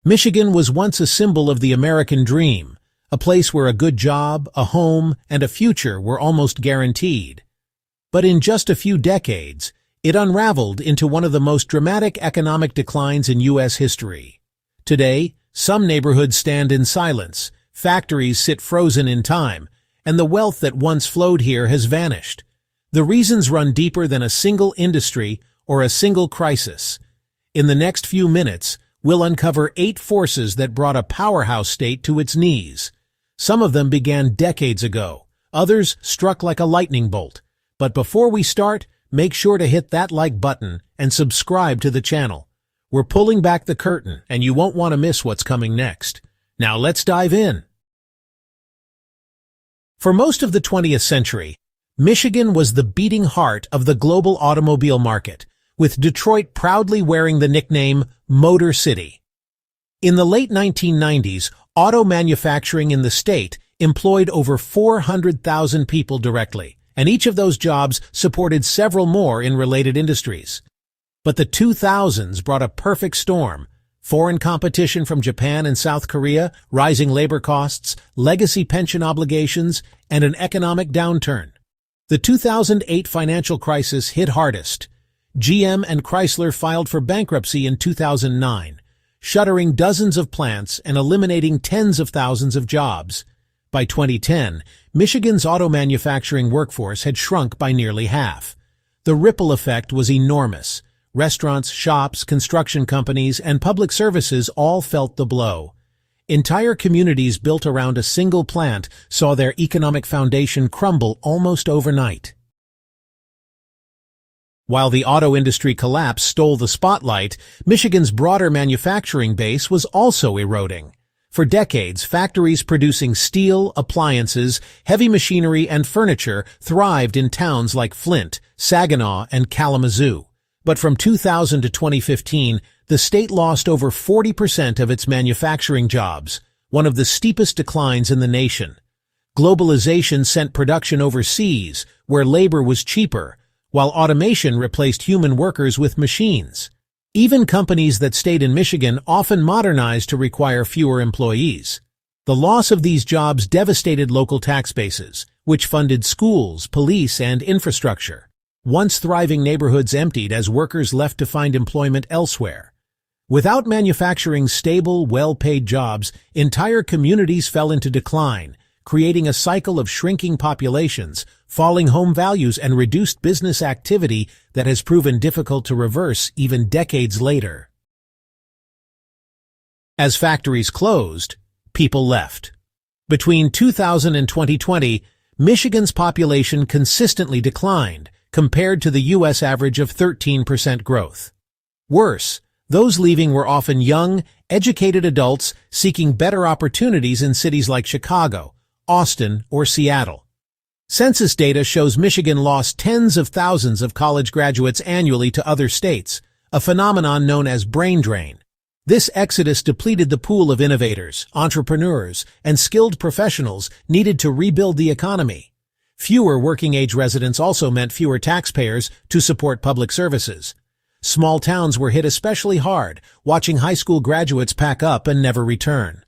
Michigan was once a symbol of the American dream, a place where a good job, a home, and a future were almost guaranteed. But in just a few decades, it unraveled into one of the most dramatic economic declines in U.S. history. Today, some neighborhoods stand in silence, factories sit frozen in time, and the wealth that once flowed here has vanished. The reasons run deeper than a single industry or a single crisis. In the next few minutes, we'll uncover 8 forces that brought a powerhouse state to its knees. Some of them began decades ago, others struck like a lightning bolt. But before we start, make sure to hit that like button and subscribe to the channel. We're pulling back the curtain, and you won't want to miss what's coming next. Now let's dive in. For most of the 20th century, Michigan was the beating heart of the global automobile market, with Detroit proudly wearing the nickname Motor City. In the late 1990s, auto manufacturing in the state employed over 400,000 people directly, and each of those jobs supported several more in related industries. But the 2000s brought a perfect storm: foreign competition from Japan and South Korea, rising labor costs, legacy pension obligations, and an economic downturn. The 2008 financial crisis hit hardest. GM and Chrysler filed for bankruptcy in 2009, shuttering dozens of plants and eliminating tens of thousands of jobs. By 2010, Michigan's auto manufacturing workforce had shrunk by nearly half. The ripple effect was enormous. Restaurants, shops, construction companies, and public services all felt the blow. Entire communities built around a single plant saw their economic foundation crumble almost overnight. While the auto industry collapse stole the spotlight, Michigan's broader manufacturing base was also eroding. For decades, factories producing steel, appliances, heavy machinery, and furniture thrived in towns like Flint, Saginaw, and Kalamazoo. But from 2000 to 2015, the state lost over 40% of its manufacturing jobs, one of the steepest declines in the nation. Globalization sent production overseas, where labor was cheaper, while automation replaced human workers with machines. Even companies that stayed in Michigan often modernized to require fewer employees. The loss of these jobs devastated local tax bases, which funded schools, police, and infrastructure. Once thriving neighborhoods emptied as workers left to find employment elsewhere. Without manufacturing's stable, well-paid jobs, entire communities fell into decline, creating a cycle of shrinking populations, falling home values, and reduced business activity that has proven difficult to reverse even decades later. As factories closed, people left. Between 2000 and 2020, Michigan's population consistently declined, compared to the U.S. average of 13% growth. Worse, those leaving were often young, educated adults seeking better opportunities in cities like Chicago, Austin, or Seattle. Census data shows Michigan lost tens of thousands of college graduates annually to other states, a phenomenon known as brain drain. This exodus depleted the pool of innovators, entrepreneurs, and skilled professionals needed to rebuild the economy. Fewer working-age residents also meant fewer taxpayers to support public services. Small towns were hit especially hard, watching high school graduates pack up and never return.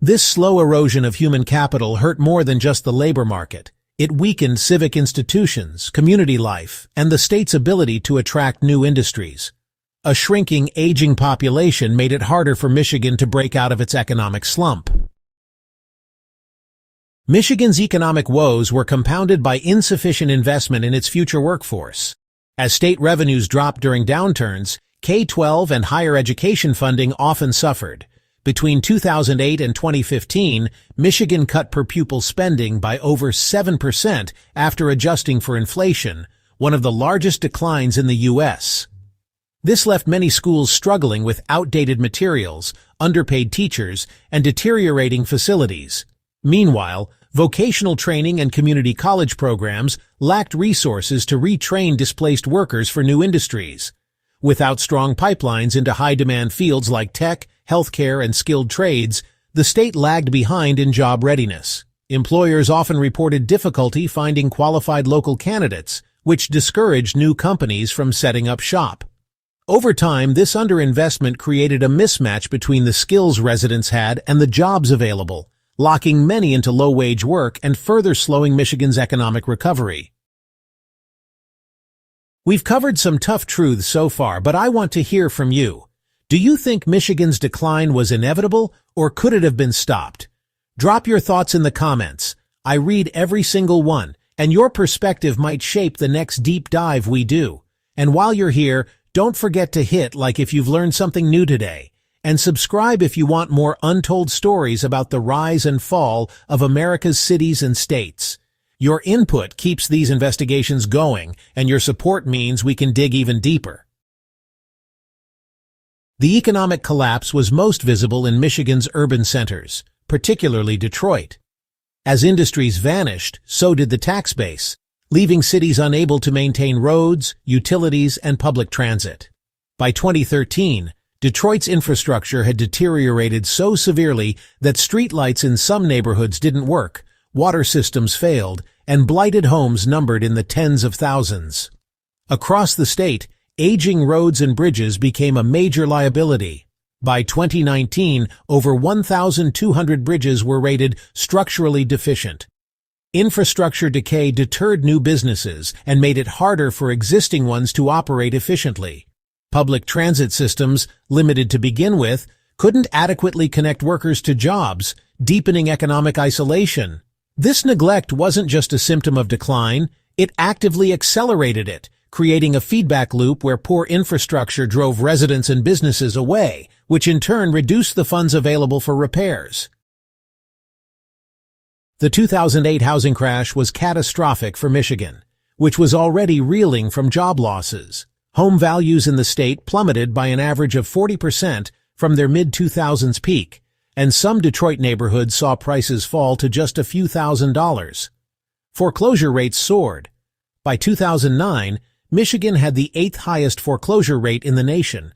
This slow erosion of human capital hurt more than just the labor market. It weakened civic institutions, community life, and the state's ability to attract new industries. A shrinking, aging population made it harder for Michigan to break out of its economic slump. Michigan's economic woes were compounded by insufficient investment in its future workforce. As state revenues dropped during downturns, K-12 and higher education funding often suffered. Between 2008 and 2015, Michigan cut per-pupil spending by over 7% after adjusting for inflation, one of the largest declines in the U.S. This left many schools struggling with outdated materials, underpaid teachers, and deteriorating facilities. Meanwhile, vocational training and community college programs lacked resources to retrain displaced workers for new industries. Without strong pipelines into high-demand fields like tech, healthcare, and skilled trades, the state lagged behind in job readiness. Employers often reported difficulty finding qualified local candidates, which discouraged new companies from setting up shop. Over time, this underinvestment created a mismatch between the skills residents had and the jobs available, locking many into low-wage work and further slowing Michigan's economic recovery. We've covered some tough truths so far, but I want to hear from you. Do you think Michigan's decline was inevitable, or could it have been stopped? Drop your thoughts in the comments. I read every single one, and your perspective might shape the next deep dive we do. And while you're here, don't forget to hit like if you've learned something new today, and subscribe if you want more untold stories about the rise and fall of America's cities and states. Your input keeps these investigations going, and your support means we can dig even deeper. The economic collapse was most visible in Michigan's urban centers, particularly Detroit. As industries vanished, so did the tax base, leaving cities unable to maintain roads, utilities, and public transit. By 2013, Detroit's infrastructure had deteriorated so severely that streetlights in some neighborhoods didn't work, water systems failed, and blighted homes numbered in the tens of thousands. Across the state, aging roads and bridges became a major liability. By 2019, over 1,200 bridges were rated structurally deficient. Infrastructure decay deterred new businesses and made it harder for existing ones to operate efficiently. Public transit systems, limited to begin with, couldn't adequately connect workers to jobs, deepening economic isolation. This neglect wasn't just a symptom of decline, it actively accelerated it, creating a feedback loop where poor infrastructure drove residents and businesses away, which in turn reduced the funds available for repairs. The 2008 housing crash was catastrophic for Michigan, which was already reeling from job losses. Home values in the state plummeted by an average of 40% from their mid-2000s peak, and some Detroit neighborhoods saw prices fall to just a few $1,000s. Foreclosure rates soared. By 2009, Michigan had the 8th highest foreclosure rate in the nation.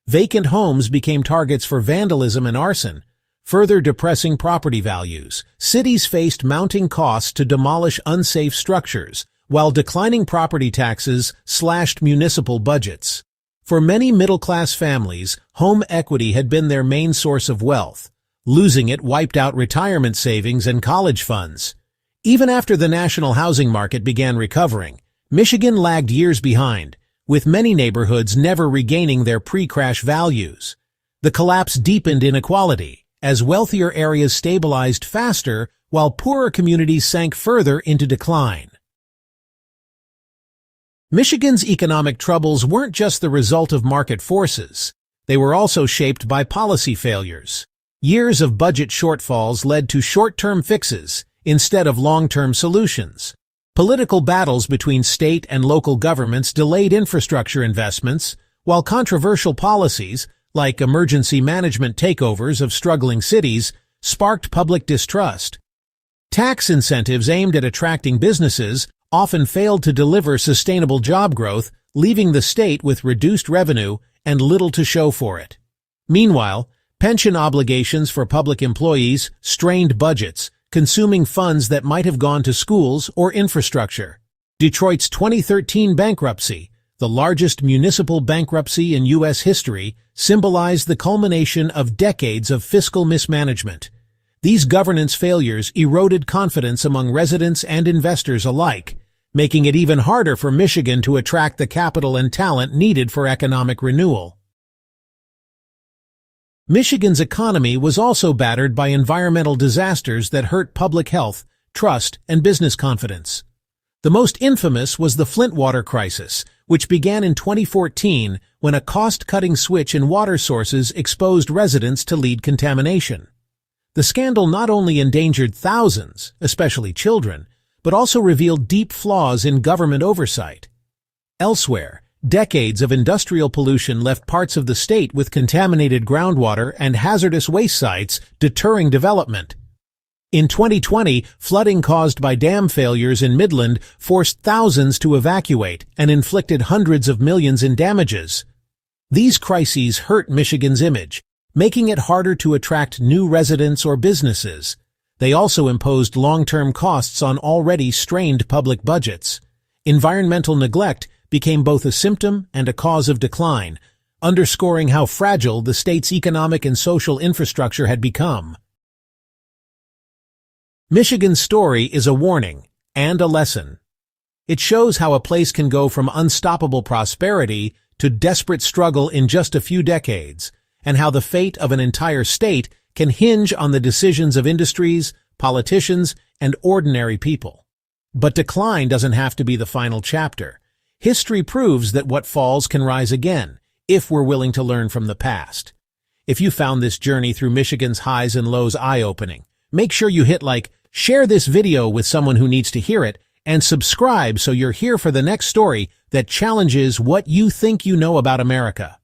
Vacant homes became targets for vandalism and arson, further depressing property values. Cities faced mounting costs to demolish unsafe structures, while declining property taxes slashed municipal budgets. For many middle-class families, home equity had been their main source of wealth. Losing it wiped out retirement savings and college funds. Even after the national housing market began recovering, Michigan lagged years behind, with many neighborhoods never regaining their pre-crash values. The collapse deepened inequality, as wealthier areas stabilized faster while poorer communities sank further into decline. Michigan's economic troubles weren't just the result of market forces. They were also shaped by policy failures. Years of budget shortfalls led to short-term fixes instead of long-term solutions. Political battles between state and local governments delayed infrastructure investments, while controversial policies, like emergency management takeovers of struggling cities, sparked public distrust. Tax incentives aimed at attracting businesses often failed to deliver sustainable job growth, leaving the state with reduced revenue and little to show for it. Meanwhile, pension obligations for public employees strained budgets, consuming funds that might have gone to schools or infrastructure. Detroit's 2013 bankruptcy, the largest municipal bankruptcy in U.S. history, symbolized the culmination of decades of fiscal mismanagement. These governance failures eroded confidence among residents and investors alike, making it even harder for Michigan to attract the capital and talent needed for economic renewal. Michigan's economy was also battered by environmental disasters that hurt public health, trust, and business confidence. The most infamous was the Flint water crisis, which began in 2014 when a cost-cutting switch in water sources exposed residents to lead contamination. The scandal not only endangered thousands, especially children, but also revealed deep flaws in government oversight. Elsewhere, decades of industrial pollution left parts of the state with contaminated groundwater and hazardous waste sites, deterring development. In 2020, flooding caused by dam failures in Midland forced thousands to evacuate and inflicted hundreds of millions in damages. These crises hurt Michigan's image, making it harder to attract new residents or businesses. They also imposed long-term costs on already strained public budgets. Environmental neglect became both a symptom and a cause of decline, underscoring how fragile the state's economic and social infrastructure had become. Michigan's story is a warning and a lesson. It shows how a place can go from unstoppable prosperity to desperate struggle in just a few decades, and how the fate of an entire state can hinge on the decisions of industries, politicians, and ordinary people. But decline doesn't have to be the final chapter. History proves that what falls can rise again, if we're willing to learn from the past. If you found this journey through Michigan's highs and lows eye-opening, make sure you hit like, share this video with someone who needs to hear it, and subscribe so you're here for the next story that challenges what you think you know about America.